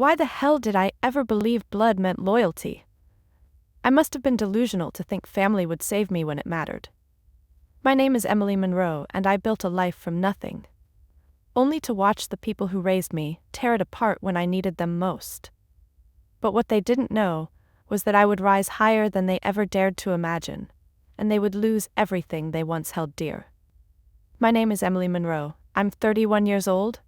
Why the hell did I ever believe blood meant loyalty? I must have been delusional to think family would save me when it mattered. My name is Emily Monroe, and I built a life from nothing, only to watch the people who raised me tear it apart when I needed them most. But what they didn't know was that I would rise higher than they ever dared to imagine, and they would lose everything they once held dear. My name is Emily Monroe. I'm 31 years old,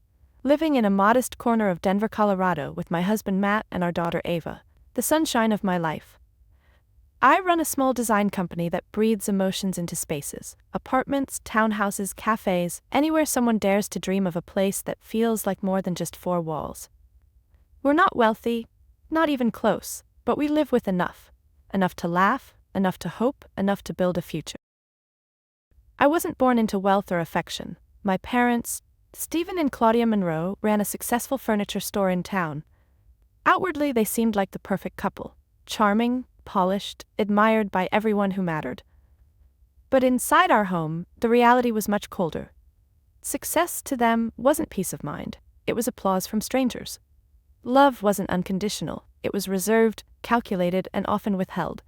living in a modest corner of Denver, Colorado with my husband Matt and our daughter Ava, the sunshine of my life. I run a small design company that breathes emotions into spaces: apartments, townhouses, cafes, anywhere someone dares to dream of a place that feels like more than just four walls. We're not wealthy, not even close, but we live with enough. Enough to laugh, enough to hope, enough to build a future. I wasn't born into wealth or affection. My parents, Stephen and Claudia Monroe, ran a successful furniture store in town. Outwardly, they seemed like the perfect couple: charming, polished, admired by everyone who mattered. But inside our home, the reality was much colder. Success to them wasn't peace of mind, it was applause from strangers. Love wasn't unconditional, it was reserved, calculated, and often withheld.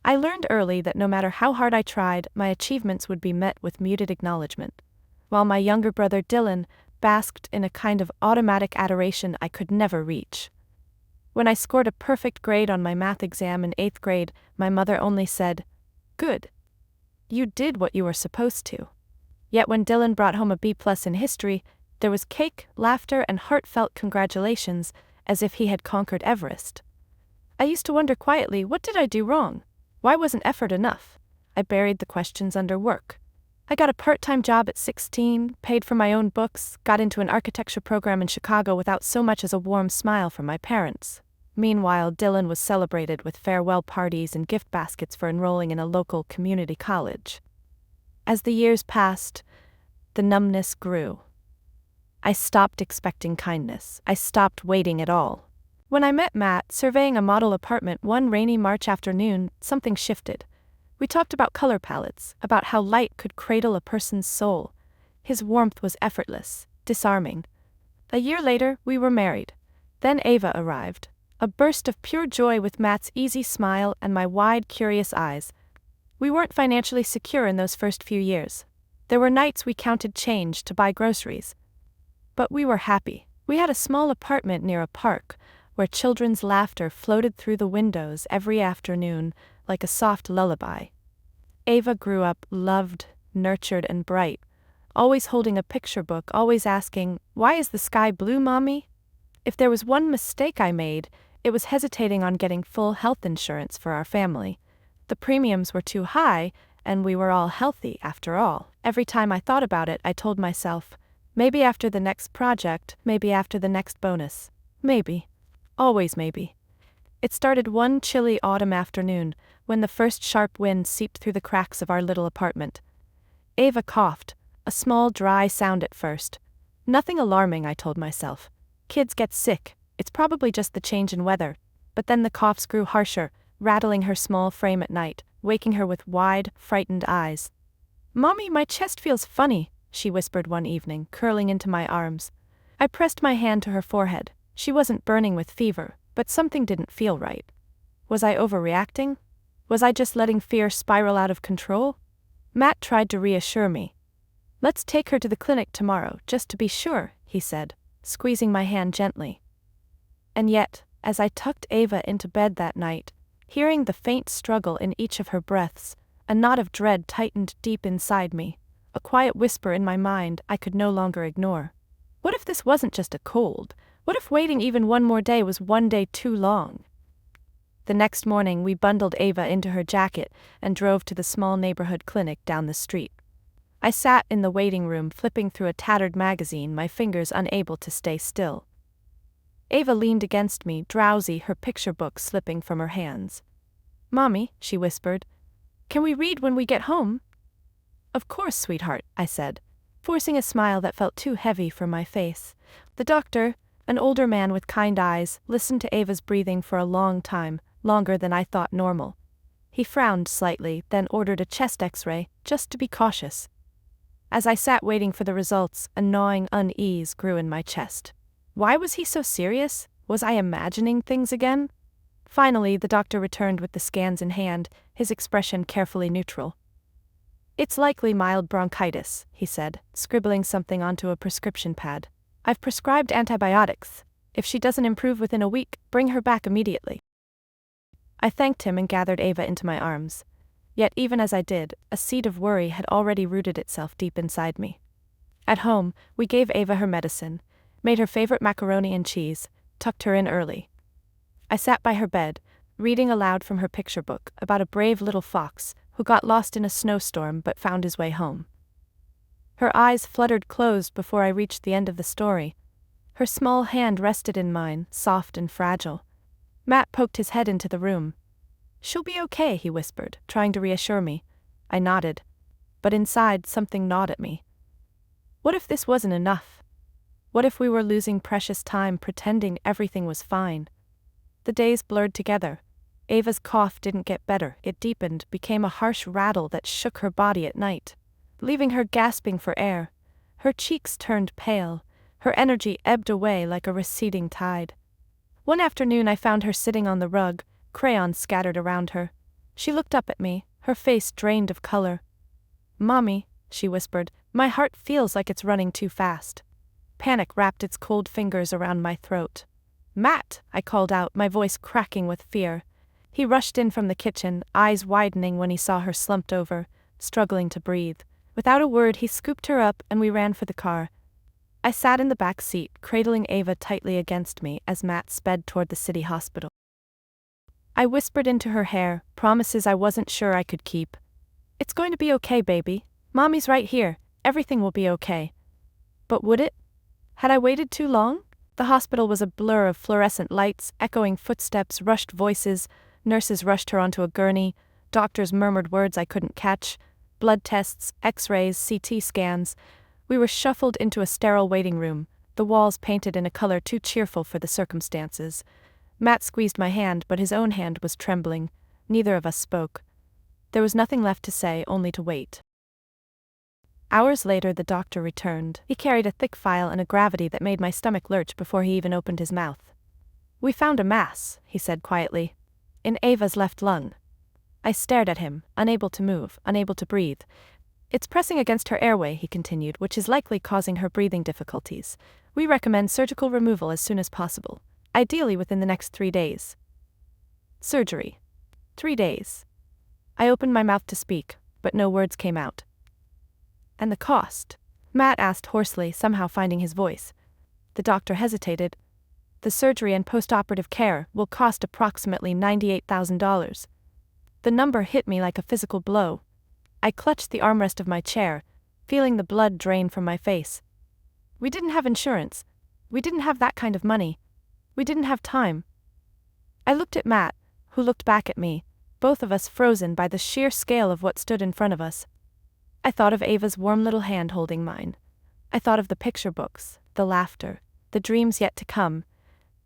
I learned early that no matter how hard I tried, my achievements would be met with muted acknowledgement, while my younger brother Dylan basked in a kind of automatic adoration I could never reach. When I scored a perfect grade on my math exam in 8th grade, my mother only said, "Good. You did what you were supposed to." Yet when Dylan brought home a B+ in history, there was cake, laughter, and heartfelt congratulations, as if he had conquered Everest. I used to wonder quietly, what did I do wrong? Why wasn't effort enough? I buried the questions under work. I got a part-time job at 16, paid for my own books, got into an architecture program in Chicago without so much as a warm smile from my parents. Meanwhile, Dylan was celebrated with farewell parties and gift baskets for enrolling in a local community college. As the years passed, the numbness grew. I stopped expecting kindness. I stopped waiting at all. When I met Matt, surveying a model apartment one rainy March afternoon, something shifted. We talked about color palettes, about how light could cradle a person's soul. His warmth was effortless, disarming. A year later, we were married. Then Ava arrived. A burst of pure joy with Matt's easy smile and my wide, curious eyes. We weren't financially secure in those first few years. There were nights we counted change to buy groceries. But we were happy. We had a small apartment near a park, where children's laughter floated through the windows every afternoon like a soft lullaby. Ava grew up loved, nurtured, and bright, always holding a picture book, always asking, "Why is the sky blue, Mommy?" If there was one mistake I made, it was hesitating on getting full health insurance for our family. The premiums were too high, and we were all healthy after all. Every time I thought about it, I told myself, maybe after the next project, maybe after the next bonus. Maybe. Always maybe. It started one chilly autumn afternoon, when the first sharp wind seeped through the cracks of our little apartment. Ava coughed, a small dry sound at first. Nothing alarming, I told myself. Kids get sick, it's probably just the change in weather. But then the coughs grew harsher, rattling her small frame at night, waking her with wide, frightened eyes. "Mommy, my chest feels funny," she whispered one evening, curling into my arms. I pressed my hand to her forehead. She wasn't burning with fever, but something didn't feel right. Was I overreacting? Was I just letting fear spiral out of control? Matt tried to reassure me. "Let's take her to the clinic tomorrow, just to be sure," he said, squeezing my hand gently. And yet, as I tucked Ava into bed that night, hearing the faint struggle in each of her breaths, a knot of dread tightened deep inside me, a quiet whisper in my mind I could no longer ignore. What if this wasn't just a cold? What if waiting even one more day was one day too long? The next morning, we bundled Ava into her jacket and drove to the small neighborhood clinic down the street. I sat in the waiting room flipping through a tattered magazine, my fingers unable to stay still. Ava leaned against me, drowsy, her picture book slipping from her hands. "Mommy," she whispered, "can we read when we get home?" "Of course, sweetheart," I said, forcing a smile that felt too heavy for my face. The doctor, an older man with kind eyes, listened to Ava's breathing for a long time, longer than I thought normal. He frowned slightly, then ordered a chest X-ray, just to be cautious. As I sat waiting for the results, a gnawing unease grew in my chest. Why was he so serious? Was I imagining things again? Finally, the doctor returned with the scans in hand, his expression carefully neutral. "It's likely mild bronchitis," he said, scribbling something onto a prescription pad. "I've prescribed antibiotics. If she doesn't improve within a week, bring her back immediately." I thanked him and gathered Ava into my arms. Yet even as I did, a seed of worry had already rooted itself deep inside me. At home, we gave Ava her medicine, made her favorite macaroni and cheese, tucked her in early. I sat by her bed, reading aloud from her picture book about a brave little fox who got lost in a snowstorm but found his way home. Her eyes fluttered closed before I reached the end of the story. Her small hand rested in mine, soft and fragile. Matt poked his head into the room. "She'll be okay," he whispered, trying to reassure me. I nodded. But inside, something gnawed at me. What if this wasn't enough? What if we were losing precious time pretending everything was fine? The days blurred together. Ava's cough didn't get better, it deepened, became a harsh rattle that shook her body at night, leaving her gasping for air. Her cheeks turned pale, her energy ebbed away like a receding tide. One afternoon I found her sitting on the rug, crayons scattered around her. She looked up at me, her face drained of color. "Mommy," she whispered, "my heart feels like it's running too fast." Panic wrapped its cold fingers around my throat. "Matt," I called out, my voice cracking with fear. He rushed in from the kitchen, eyes widening when he saw her slumped over, struggling to breathe. Without a word, he scooped her up and we ran for the car. I sat in the back seat, cradling Ava tightly against me as Matt sped toward the city hospital. I whispered into her hair, promises I wasn't sure I could keep. "It's going to be okay, baby. Mommy's right here. Everything will be okay." But would it? Had I waited too long? The hospital was a blur of fluorescent lights, echoing footsteps, rushed voices. Nurses rushed her onto a gurney. Doctors murmured words I couldn't catch. Blood tests, x-rays, CT scans. We were shuffled into a sterile waiting room, the walls painted in a color too cheerful for the circumstances. Matt squeezed my hand, but his own hand was trembling. Neither of us spoke. There was nothing left to say, only to wait. Hours later, the doctor returned. He carried a thick file and a gravity that made my stomach lurch before he even opened his mouth. "We found a mass," he said quietly, "in Ava's left lung." I stared at him, unable to move, unable to breathe. "It's pressing against her airway," he continued, "which is likely causing her breathing difficulties. We recommend surgical removal as soon as possible, ideally within the next 3 days. Surgery. 3 days. I opened my mouth to speak, but no words came out. "And the cost?" Matt asked hoarsely, somehow finding his voice. The doctor hesitated. "The surgery and post-operative care will cost approximately $98,000. The number hit me like a physical blow. I clutched the armrest of my chair, feeling the blood drain from my face. We didn't have insurance. We didn't have that kind of money. We didn't have time. I looked at Matt, who looked back at me, both of us frozen by the sheer scale of what stood in front of us. I thought of Ava's warm little hand holding mine. I thought of the picture books, the laughter, the dreams yet to come,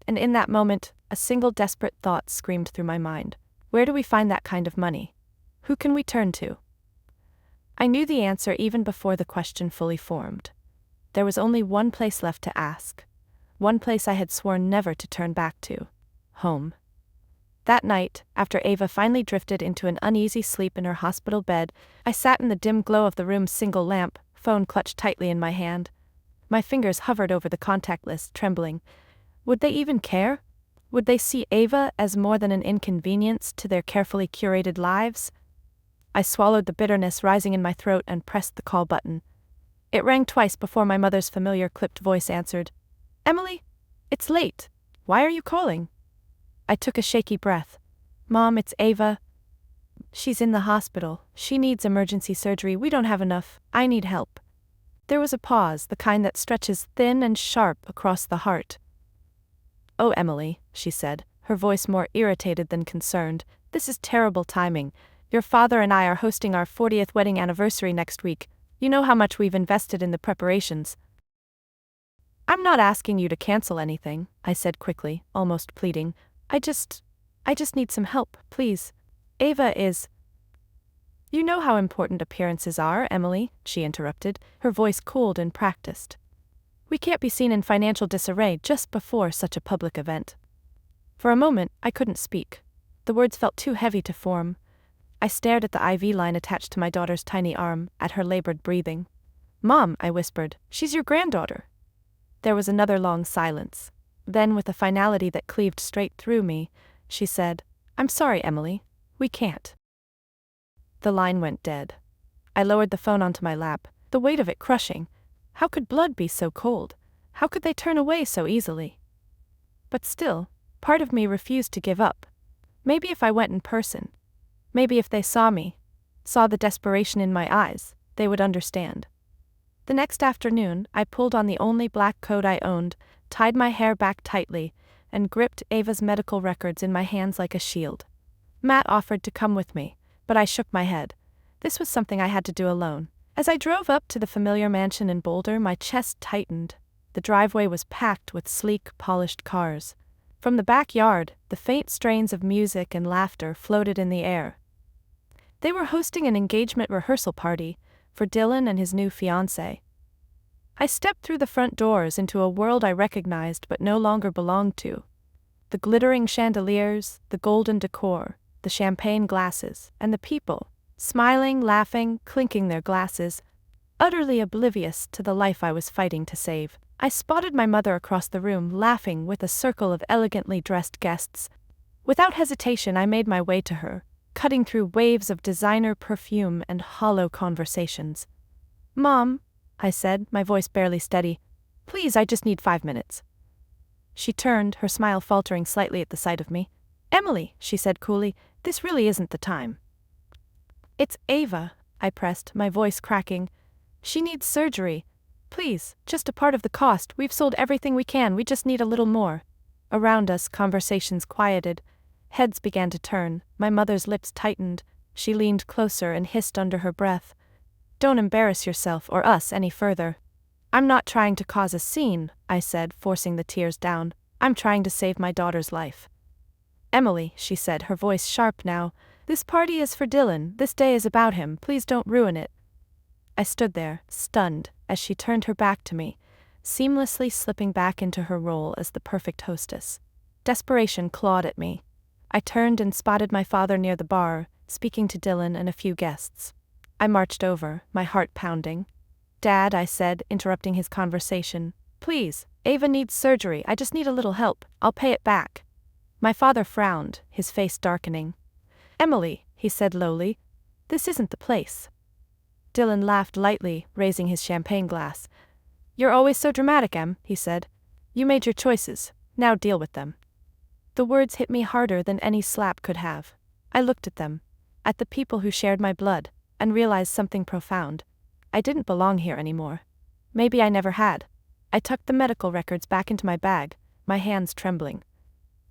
and in that moment, a single desperate thought screamed through my mind. Where do we find that kind of money? Who can we turn to? I knew the answer even before the question fully formed. There was only one place left to ask. One place I had sworn never to turn back to. Home. That night, after Ava finally drifted into an uneasy sleep in her hospital bed, I sat in the dim glow of the room's single lamp, phone clutched tightly in my hand. My fingers hovered over the contact list, trembling. Would they even care? Would they see Ava as more than an inconvenience to their carefully curated lives? I swallowed the bitterness rising in my throat and pressed the call button. It rang twice before my mother's familiar clipped voice answered. "Emily? It's late. Why are you calling?" I took a shaky breath. "Mom, it's Ava. She's in the hospital. She needs emergency surgery. We don't have enough. I need help." There was a pause, the kind that stretches thin and sharp across the heart. "Oh, Emily," she said, her voice more irritated than concerned, "this is terrible timing. Your father and I are hosting our 40th wedding anniversary next week. You know how much we've invested in the preparations." "I'm not asking you to cancel anything," I said quickly, almost pleading. I just need some help, please. Ava is—" "You know how important appearances are, Emily," she interrupted, her voice cooled and practiced. "We can't be seen in financial disarray just before such a public event." For a moment, I couldn't speak. The words felt too heavy to form. I stared at the IV line attached to my daughter's tiny arm, at her labored breathing. "Mom," I whispered, "she's your granddaughter." There was another long silence. Then, with a finality that cleaved straight through me, she said, "I'm sorry, Emily. We can't." The line went dead. I lowered the phone onto my lap, the weight of it crushing. How could blood be so cold? How could they turn away so easily? But still, part of me refused to give up. Maybe if I went in person, maybe if they saw me, saw the desperation in my eyes, they would understand. The next afternoon, I pulled on the only black coat I owned, tied my hair back tightly, and gripped Ava's medical records in my hands like a shield. Matt offered to come with me, but I shook my head. This was something I had to do alone. As I drove up to the familiar mansion in Boulder, my chest tightened. The driveway was packed with sleek, polished cars. From the backyard, the faint strains of music and laughter floated in the air. They were hosting an engagement rehearsal party for Dylan and his new fiancée. I stepped through the front doors into a world I recognized but no longer belonged to. The glittering chandeliers, the golden decor, the champagne glasses, and the people, smiling, laughing, clinking their glasses, utterly oblivious to the life I was fighting to save. I spotted my mother across the room, laughing with a circle of elegantly dressed guests. Without hesitation, I made my way to her, cutting through waves of designer perfume and hollow conversations. "Mom," I said, my voice barely steady, "please, I just need 5 minutes." She turned, her smile faltering slightly at the sight of me. "Emily," she said coolly, "this really isn't the time." "It's Ava," I pressed, my voice cracking. "She needs surgery. Please, just a part of the cost. We've sold everything we can, we just need a little more." Around us, conversations quieted. Heads began to turn, my mother's lips tightened. She leaned closer and hissed under her breath, "Don't embarrass yourself or us any further." "I'm not trying to cause a scene," I said, forcing the tears down. "I'm trying to save my daughter's life." "Emily," she said, her voice sharp now, "this party is for Dylan, this day is about him, please don't ruin it." I stood there, stunned, as she turned her back to me, seamlessly slipping back into her role as the perfect hostess. Desperation clawed at me. I turned and spotted my father near the bar, speaking to Dylan and a few guests. I marched over, my heart pounding. "Dad," I said, interrupting his conversation, "please, Ava needs surgery, I just need a little help, I'll pay it back." My father frowned, his face darkening. "Emily," he said lowly, "this isn't the place." Dylan laughed lightly, raising his champagne glass. "You're always so dramatic, Em," he said. "You made your choices, now deal with them." The words hit me harder than any slap could have. I looked at them, at the people who shared my blood, and realized something profound. I didn't belong here anymore. Maybe I never had. I tucked the medical records back into my bag, my hands trembling.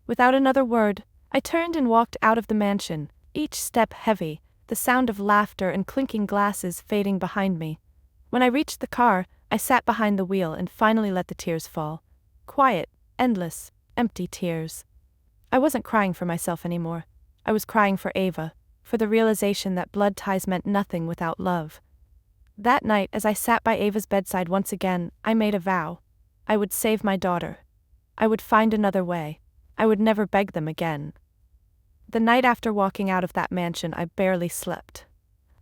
Without another word, I turned and walked out of the mansion, each step heavy, the sound of laughter and clinking glasses fading behind me. When I reached the car, I sat behind the wheel and finally let the tears fall. Quiet, endless, empty tears. I wasn't crying for myself anymore. I was crying for Ava, for the realization that blood ties meant nothing without love. That night, as I sat by Ava's bedside once again, I made a vow. I would save my daughter. I would find another way. I would never beg them again. The night after walking out of that mansion, I barely slept.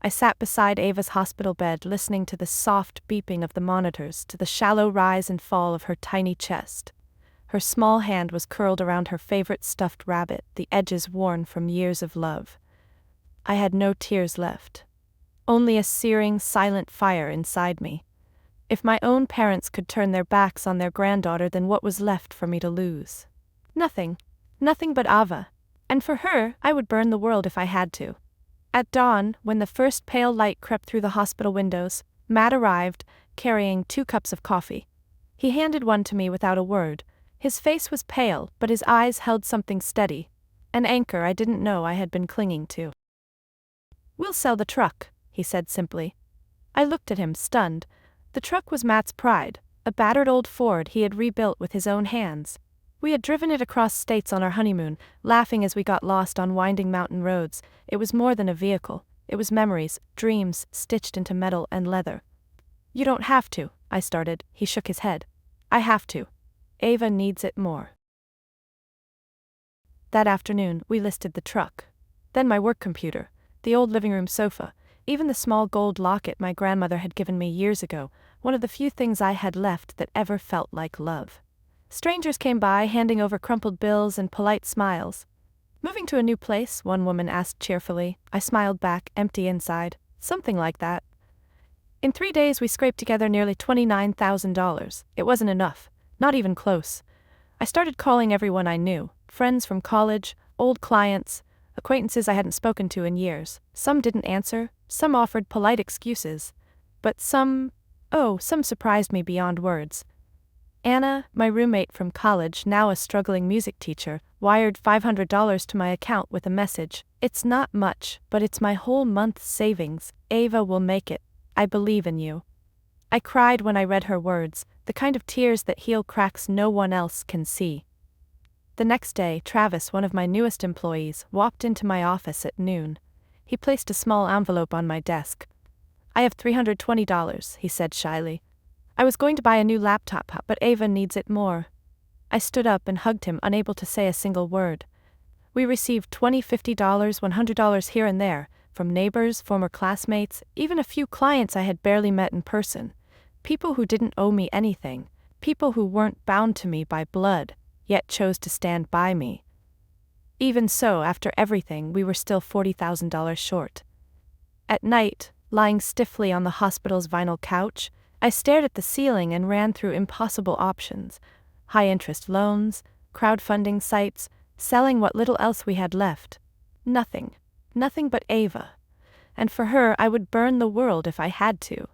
I sat beside Ava's hospital bed, listening to the soft beeping of the monitors, to the shallow rise and fall of her tiny chest. Her small hand was curled around her favorite stuffed rabbit, the edges worn from years of love. I had no tears left. Only a searing, silent fire inside me. If my own parents could turn their backs on their granddaughter, then what was left for me to lose? Nothing. Nothing but Ava. And for her, I would burn the world if I had to. At dawn, when the first pale light crept through the hospital windows, Matt arrived, carrying 2 cups of coffee. He handed one to me without a word. His face was pale, but his eyes held something steady, an anchor I didn't know I had been clinging to. "We'll sell the truck," he said simply. I looked at him, stunned. The truck was Matt's pride, a battered old Ford he had rebuilt with his own hands. We had driven it across states on our honeymoon, laughing as we got lost on winding mountain roads. It was more than a vehicle. It was memories, dreams, stitched into metal and leather. "You don't have to," I started. He shook his head. "I have to. Ava needs it more." That afternoon, we listed the truck. Then my work computer, the old living room sofa, even the small gold locket my grandmother had given me years ago, one of the few things I had left that ever felt like love. Strangers came by, handing over crumpled bills and polite smiles. Moving to a new place, one woman asked cheerfully. I smiled back, empty inside. Something like that. In 3 days we scraped together nearly $29,000. It wasn't enough. Not even close. I started calling everyone I knew, friends from college, old clients, acquaintances I hadn't spoken to in years. Some didn't answer, some offered polite excuses. But some surprised me beyond words. Anna, my roommate from college, now a struggling music teacher, wired $500 to my account with a message. It's not much, but it's my whole month's savings. Ava will make it. I believe in you. I cried when I read her words, the kind of tears that heal cracks no one else can see. The next day, Travis, one of my newest employees, walked into my office at noon. He placed a small envelope on my desk. I have $320, he said shyly. I was going to buy a new laptop, but Ava needs it more. I stood up and hugged him, unable to say a single word. We received $20, $50, $100 here and there, from neighbors, former classmates, even a few clients I had barely met in person. People who didn't owe me anything, people who weren't bound to me by blood, yet chose to stand by me. Even so, after everything, we were still $40,000 short. At night, lying stiffly on the hospital's vinyl couch, I stared at the ceiling and ran through impossible options: high-interest loans, crowdfunding sites, selling what little else we had left. Nothing but Ava. And for her, I would burn the world if I had to.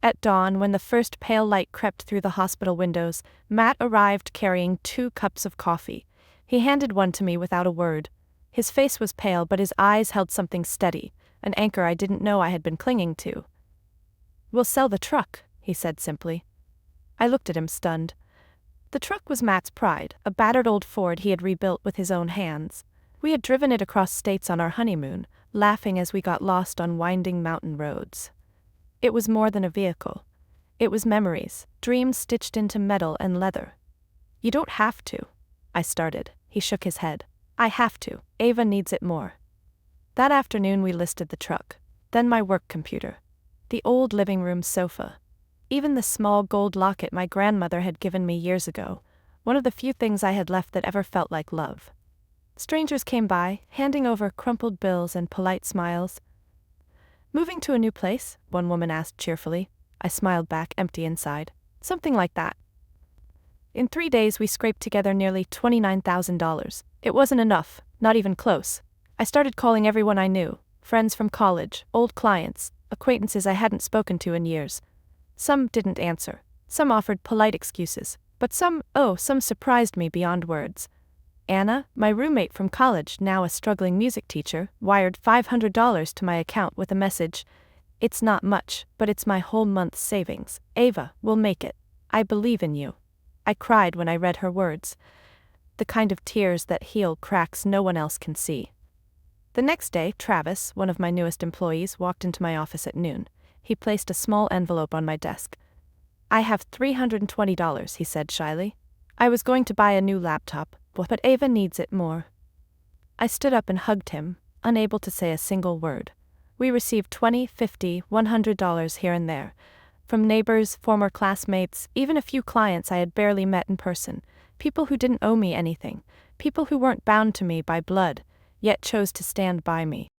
At dawn, when the first pale light crept through the hospital windows, Matt arrived carrying 2 cups of coffee. He handed one to me without a word. His face was pale, but his eyes held something steady, an anchor I didn't know I had been clinging to. "We'll sell the truck," he said simply. I looked at him, stunned. The truck was Matt's pride, a battered old Ford he had rebuilt with his own hands. We had driven it across states on our honeymoon, laughing as we got lost on winding mountain roads. It was more than a vehicle. It was memories, dreams stitched into metal and leather. "You don't have to," I started. He shook his head. "I have to. Ava needs it more." That afternoon we listed the truck. Then my work computer. The old living room sofa. Even the small gold locket my grandmother had given me years ago, one of the few things I had left that ever felt like love. Strangers came by, handing over crumpled bills and polite smiles. "Moving to a new place?" one woman asked cheerfully. I smiled back, empty inside. Something like that. In 3 days we scraped together nearly $29,000. It wasn't enough, not even close. I started calling everyone I knew, friends from college, old clients, acquaintances I hadn't spoken to in years. Some didn't answer, some offered polite excuses, but some surprised me beyond words. Anna, my roommate from college, now a struggling music teacher, wired $500 to my account with a message. "It's not much, but it's my whole month's savings. Ava will make it. I believe in you." I cried when I read her words, the kind of tears that heal cracks no one else can see. The next day, Travis, one of my newest employees, walked into my office at noon. He placed a small envelope on my desk. "I have $320, he said shyly. "I was going to buy a new laptop, but Ava needs it more." I stood up and hugged him, unable to say a single word. We received $20, $50, $100 here and there, from neighbors, former classmates, even a few clients I had barely met in person, people who didn't owe me anything, people who weren't bound to me by blood, yet chose to stand by me.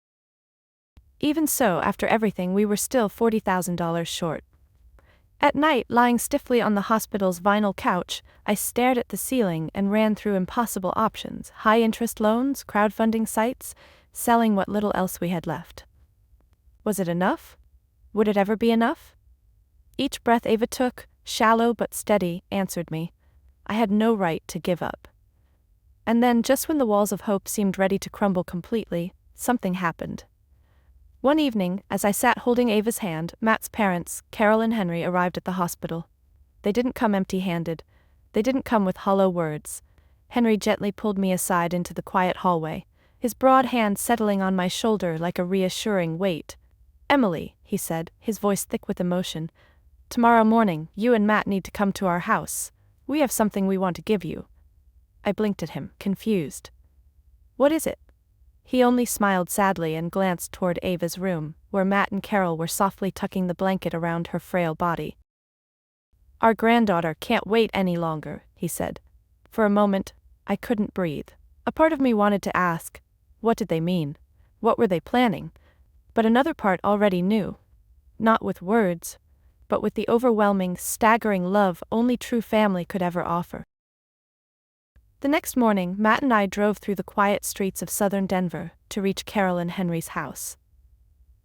Even so, after everything, we were still $40,000 short. At night, lying stiffly on the hospital's vinyl couch, I stared at the ceiling and ran through impossible options: high-interest loans, crowdfunding sites, selling what little else we had left. Was it enough? Would it ever be enough? Each breath Ava took, shallow but steady, answered me. I had no right to give up. And then, just when the walls of hope seemed ready to crumble completely, something happened. One evening, as I sat holding Ava's hand, Matt's parents, Carol and Henry, arrived at the hospital. They didn't come empty-handed. They didn't come with hollow words. Henry gently pulled me aside into the quiet hallway, his broad hand settling on my shoulder like a reassuring weight. "Emily," he said, his voice thick with emotion, "tomorrow morning, you and Matt need to come to our house. We have something we want to give you." I blinked at him, confused. What is it? He only smiled sadly and glanced toward Ava's room, where Matt and Carol were softly tucking the blanket around her frail body. Our granddaughter can't wait any longer, he said. For a moment, I couldn't breathe. A part of me wanted to ask, what did they mean? What were they planning? But another part already knew. Not with words, but with the overwhelming, staggering love only true family could ever offer. The next morning, Matt and I drove through the quiet streets of southern Denver to reach Carol and Henry's house.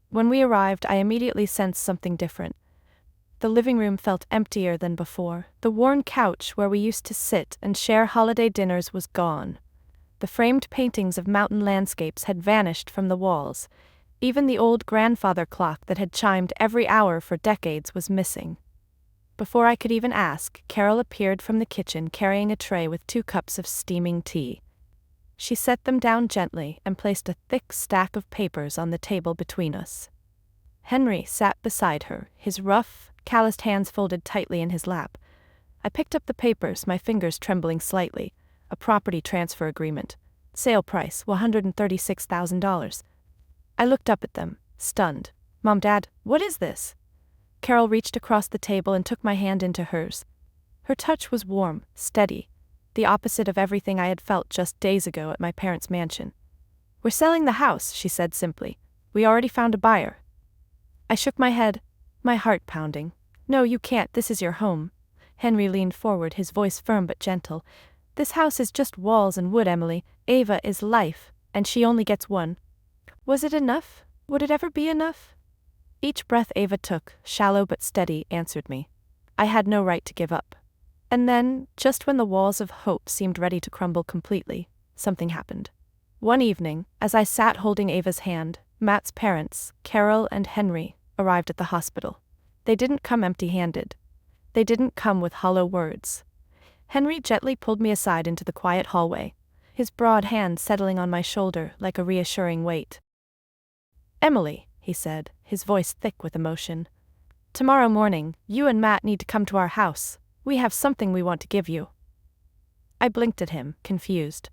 When we arrived, I immediately sensed something different. The living room felt emptier than before. The worn couch where we used to sit and share holiday dinners was gone. The framed paintings of mountain landscapes had vanished from the walls. Even the old grandfather clock that had chimed every hour for decades was missing. Before I could even ask, Carol appeared from the kitchen carrying a tray with 2 cups of steaming tea. She set them down gently and placed a thick stack of papers on the table between us. Henry sat beside her, his rough, calloused hands folded tightly in his lap. I picked up the papers, my fingers trembling slightly. A property transfer agreement. Sale price, $136,000. I looked up at them, stunned. Mom, Dad, what is this? Carol reached across the table and took my hand into hers. Her touch was warm, steady, the opposite of everything I had felt just days ago at my parents' mansion. We're selling the house, she said simply. We already found a buyer. I shook my head, my heart pounding. No, you can't, this is your home. Henry leaned forward, his voice firm but gentle. This house is just walls and wood, Emily. Ava is life, and she only gets one. Was it enough? Would it ever be enough? Each breath Ava took, shallow but steady, answered me. I had no right to give up. And then, just when the walls of hope seemed ready to crumble completely, something happened. One evening, as I sat holding Ava's hand, Matt's parents, Carol and Henry, arrived at the hospital. They didn't come empty-handed. They didn't come with hollow words. Henry gently pulled me aside into the quiet hallway, his broad hand settling on my shoulder like a reassuring weight. Emily, he said, his voice thick with emotion. Tomorrow morning, you and Matt need to come to our house. We have something we want to give you. I blinked at him, confused.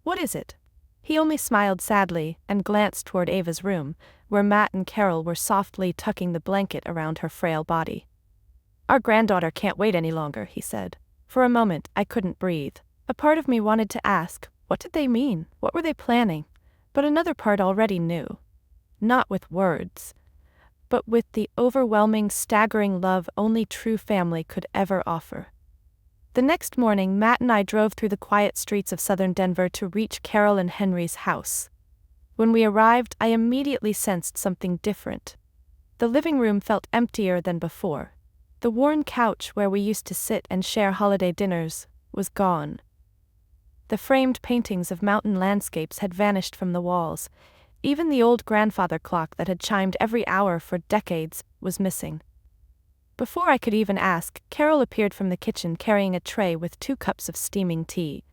What is it? He only smiled sadly and glanced toward Ava's room, where Matt and Carol were softly tucking the blanket around her frail body. Our granddaughter can't wait any longer, he said. For a moment, I couldn't breathe. A part of me wanted to ask, what did they mean? What were they planning? But another part already knew. Not with words, but with the overwhelming, staggering love only true family could ever offer. The next morning, Matt and I drove through the quiet streets of southern Denver to reach Carol and Henry's house. When we arrived, I immediately sensed something different. The living room felt emptier than before. The worn couch where we used to sit and share holiday dinners was gone. The framed paintings of mountain landscapes had vanished from the walls. Even the old grandfather clock that had chimed every hour for decades was missing. Before I could even ask, Carol appeared from the kitchen carrying a tray with 2 cups of steaming tea.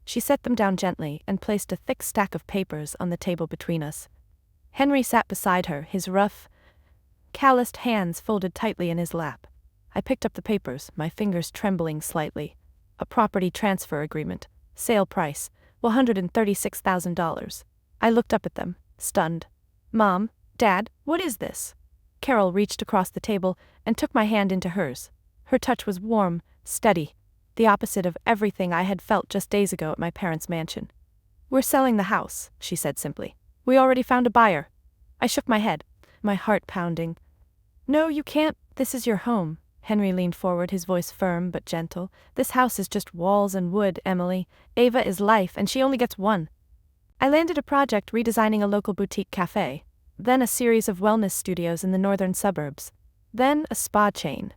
She set them down gently and placed a thick stack of papers on the table between us. Henry sat beside her, his rough, calloused hands folded tightly in his lap. I picked up the papers, my fingers trembling slightly. A property transfer agreement. Sale price, $136,000. I looked up at them, stunned. Mom, Dad, what is this? Carol reached across the table and took my hand into hers. Her touch was warm, steady, the opposite of everything I had felt just days ago at my parents' mansion. We're selling the house, she said simply. We already found a buyer. I shook my head, my heart pounding. No, you can't, this is your home. Henry leaned forward, his voice firm but gentle. This house is just walls and wood, Emily. Ava is life, and she only gets one. I landed a project redesigning a local boutique cafe, then a series of wellness studios in the northern suburbs, then a spa chain.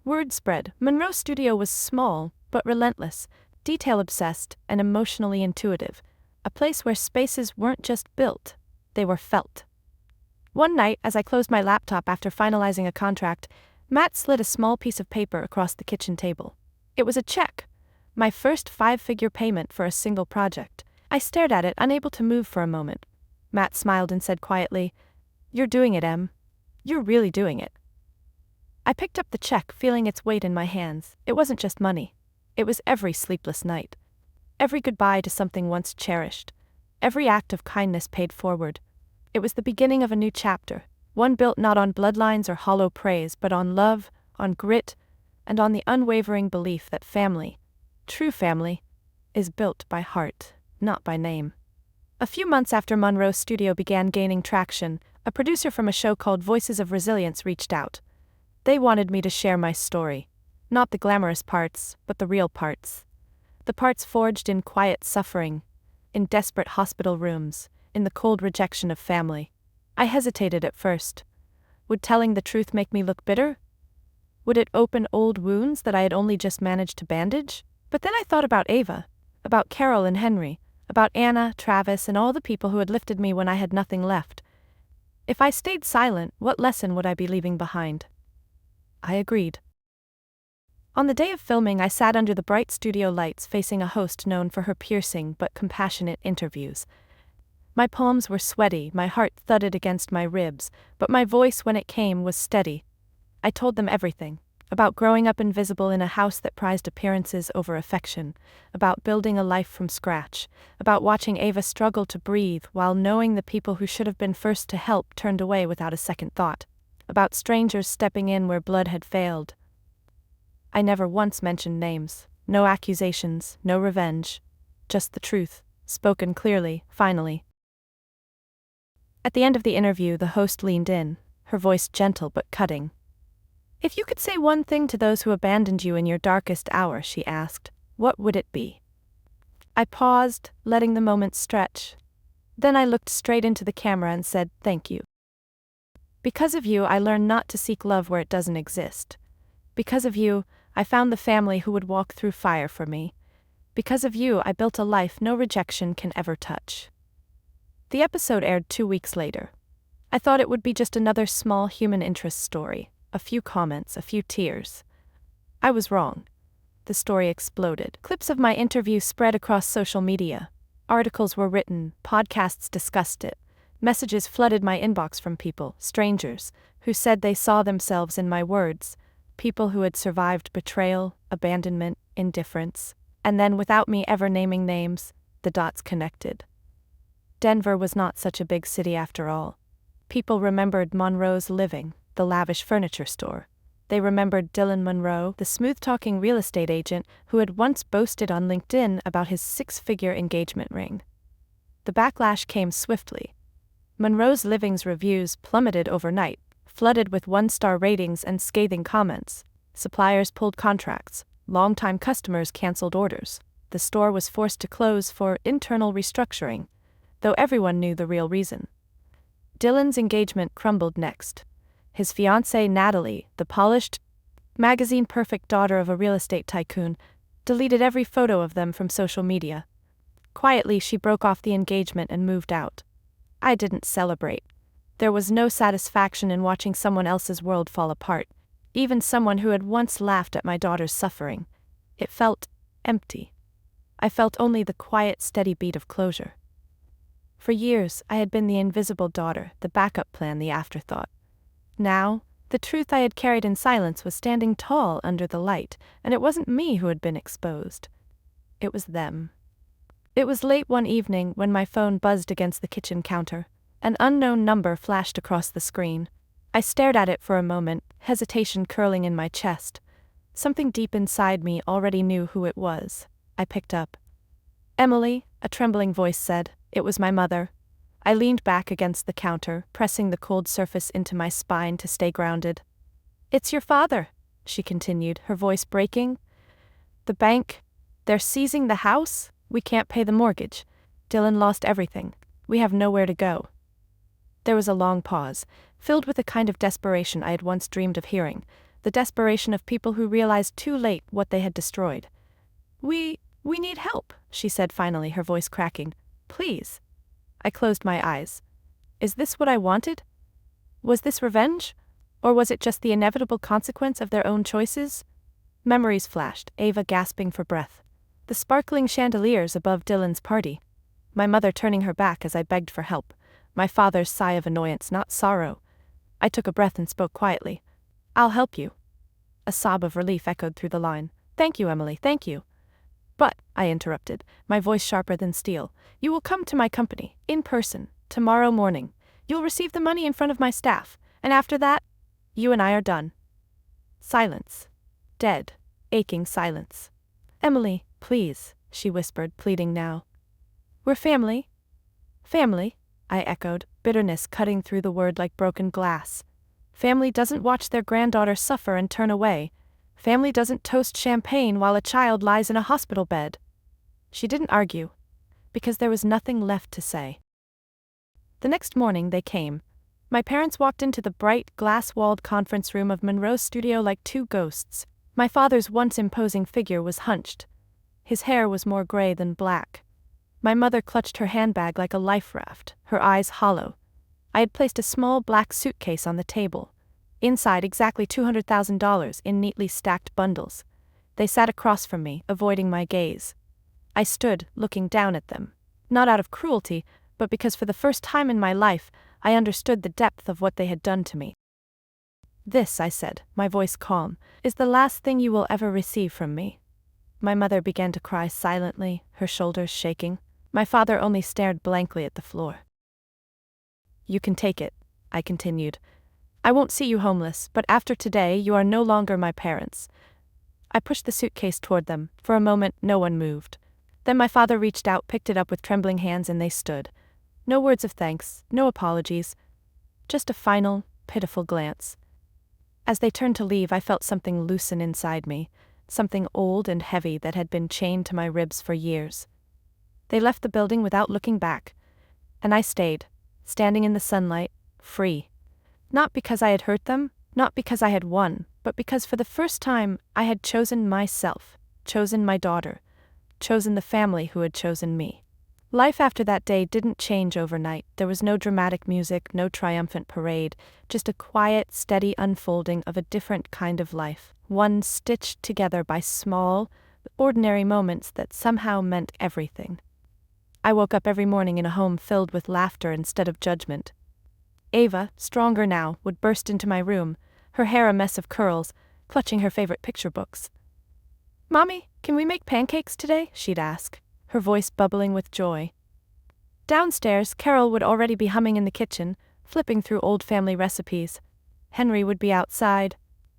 Word spread. Monroe Studio was small, but relentless, detail-obsessed, and emotionally intuitive, a place where spaces weren't just built, they were felt. One night, as I closed my laptop after finalizing a contract, Matt slid a small piece of paper across the kitchen table. It was a check, my first 5-figure payment for a single project. I stared at it, unable to move for a moment. Matt smiled and said quietly, "You're doing it, Em. You're really doing it." I picked up the check, feeling its weight in my hands. It wasn't just money. It was every sleepless night. Every goodbye to something once cherished. Every act of kindness paid forward. It was the beginning of a new chapter, one built not on bloodlines or hollow praise, but on love, on grit, and on the unwavering belief that family, true family, is built by heart, not by name. A few months after Monroe's studio began gaining traction, a producer from a show called Voices of Resilience reached out. They wanted me to share my story. Not the glamorous parts, but the real parts. The parts forged in quiet suffering, in desperate hospital rooms, in the cold rejection of family. I hesitated at first. Would telling the truth make me look bitter? Would it open old wounds that I had only just managed to bandage? But then I thought about Ava, about Carol and Henry, about Anna, Travis, and all the people who had lifted me when I had nothing left. If I stayed silent, what lesson would I be leaving behind? I agreed. On the day of filming, I sat under the bright studio lights facing a host known for her piercing but compassionate interviews. My palms were sweaty, my heart thudded against my ribs, but my voice, when it came, was steady. I told them everything. About growing up invisible in a house that prized appearances over affection, about building a life from scratch, about watching Ava struggle to breathe while knowing the people who should have been first to help turned away without a second thought, about strangers stepping in where blood had failed. I never once mentioned names, no accusations, no revenge, just the truth, spoken clearly, finally. At the end of the interview, the host leaned in, her voice gentle but cutting. "If you could say one thing to those who abandoned you in your darkest hour," she asked, "what would it be?" I paused, letting the moment stretch. Then I looked straight into the camera and said, "Thank you. Because of you, I learned not to seek love where it doesn't exist. Because of you, I found the family who would walk through fire for me. Because of you, I built a life no rejection can ever touch." The episode aired 2 weeks later. I thought it would be just another small human interest story. A few comments, a few tears. I was wrong. The story exploded. Clips of my interview spread across social media. Articles were written, podcasts discussed it. Messages flooded my inbox from people, strangers, who said they saw themselves in my words, people who had survived betrayal, abandonment, indifference, and then, without me ever naming names, the dots connected. Denver was not such a big city after all. People remembered Monroe's living, the lavish furniture store. They remembered Dylan Monroe, the smooth-talking real estate agent who had once boasted on LinkedIn about his 6-figure engagement ring. The backlash came swiftly. Monroe's Living's reviews plummeted overnight, flooded with 1-star ratings and scathing comments. Suppliers pulled contracts, longtime customers canceled orders. The store was forced to close for internal restructuring, though everyone knew the real reason. Dylan's engagement crumbled next. His fiancée Natalie, the polished, magazine-perfect daughter of a real estate tycoon, deleted every photo of them from social media. Quietly, she broke off the engagement and moved out. I didn't celebrate. There was no satisfaction in watching someone else's world fall apart, even someone who had once laughed at my daughter's suffering. It felt empty. I felt only the quiet, steady beat of closure. For years, I had been the invisible daughter, the backup plan, the afterthought. Now, the truth I had carried in silence was standing tall under the light, and it wasn't me who had been exposed. It was them. It was late one evening when my phone buzzed against the kitchen counter. An unknown number flashed across the screen. I stared at it for a moment, hesitation curling in my chest. Something deep inside me already knew who it was. I picked up. "Emily," a trembling voice said. It was my mother. I leaned back against the counter, pressing the cold surface into my spine to stay grounded. "It's your father," she continued, her voice breaking. "The bank. They're seizing the house. We can't pay the mortgage. Dylan lost everything. We have nowhere to go." There was a long pause, filled with a kind of desperation I had once dreamed of hearing, the desperation of people who realized too late what they had destroyed. We need help," she said finally, her voice cracking. "Please." I closed my eyes. Is this what I wanted? Was this revenge? Or was it just the inevitable consequence of their own choices? Memories flashed, Ava gasping for breath. The sparkling chandeliers above Dylan's party. My mother turning her back as I begged for help. My father's sigh of annoyance, not sorrow. I took a breath and spoke quietly. "I'll help you." A sob of relief echoed through the line. "Thank you, Emily, thank you." But, I interrupted, my voice sharper than steel, you will come to my company, in person, tomorrow morning. You'll receive the money in front of my staff, and after that, you and I are done. Silence. Dead, aching silence. Emily, please, she whispered, pleading now. We're family. Family, I echoed, bitterness cutting through the word like broken glass. Family doesn't watch their granddaughter suffer and turn away. Family doesn't toast champagne while a child lies in a hospital bed. She didn't argue, because there was nothing left to say. The next morning they came. My parents walked into the bright, glass-walled conference room of Monroe's studio like two ghosts. My father's once imposing figure was hunched. His hair was more gray than black. My mother clutched her handbag like a life raft, her eyes hollow. I had placed a small black suitcase on the table. Inside exactly $200,000 in neatly stacked bundles. They sat across from me, avoiding my gaze. I stood, looking down at them. Not out of cruelty, but because for the first time in my life, I understood the depth of what they had done to me. This, I said, my voice calm, is the last thing you will ever receive from me. My mother began to cry silently, her shoulders shaking. My father only stared blankly at the floor. You can take it, I continued. I won't see you homeless, but after today you are no longer my parents. I pushed the suitcase toward them. For a moment, no one moved. Then my father reached out, picked it up with trembling hands, and they stood. No words of thanks, no apologies. Just a final, pitiful glance. As they turned to leave, I felt something loosen inside me, something old and heavy that had been chained to my ribs for years. They left the building without looking back, and I stayed, standing in the sunlight, free. Not because I had hurt them, not because I had won, but because for the first time I had chosen myself, chosen my daughter, chosen the family who had chosen me. Life after that day didn't change overnight. There was no dramatic music, no triumphant parade, just a quiet, steady unfolding of a different kind of life, one stitched together by small, ordinary moments that somehow meant everything. I woke up every morning in a home filled with laughter instead of judgment. Ava, stronger now, would burst into my room, her hair a mess of curls, clutching her favorite picture books. "Mommy, can we make pancakes today?" she'd ask, her voice bubbling with joy. Downstairs, Carol would already be humming in the kitchen, flipping through old family recipes. Henry would be outside,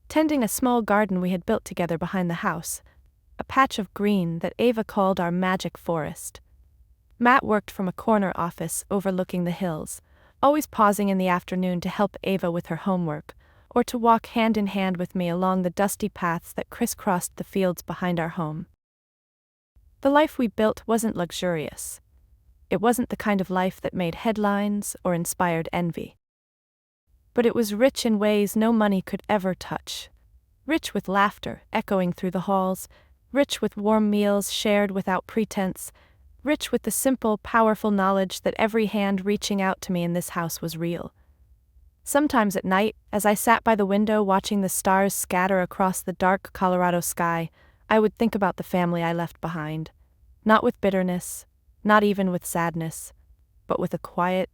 tending a small garden we had built together behind the house, a patch of green that Ava called our magic forest. Matt worked from a corner office overlooking the hills, always pausing in the afternoon to help Ava with her homework, or to walk hand in hand with me along the dusty paths that crisscrossed the fields behind our home. The life we built wasn't luxurious. It wasn't the kind of life that made headlines or inspired envy. But it was rich in ways no money could ever touch. Rich with laughter echoing through the halls, rich with warm meals shared without pretense, rich with the simple, powerful knowledge that every hand reaching out to me in this house was real. Sometimes at night, as I sat by the window watching the stars scatter across the dark Colorado sky, I would think about the family I left behind. Not with bitterness, not even with sadness, but with a quiet,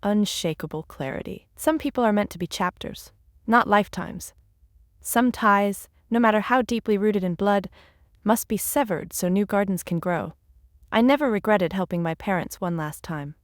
unshakable clarity. Some people are meant to be chapters, not lifetimes. Some ties, no matter how deeply rooted in blood, must be severed so new gardens can grow. I never regretted helping my parents one last time.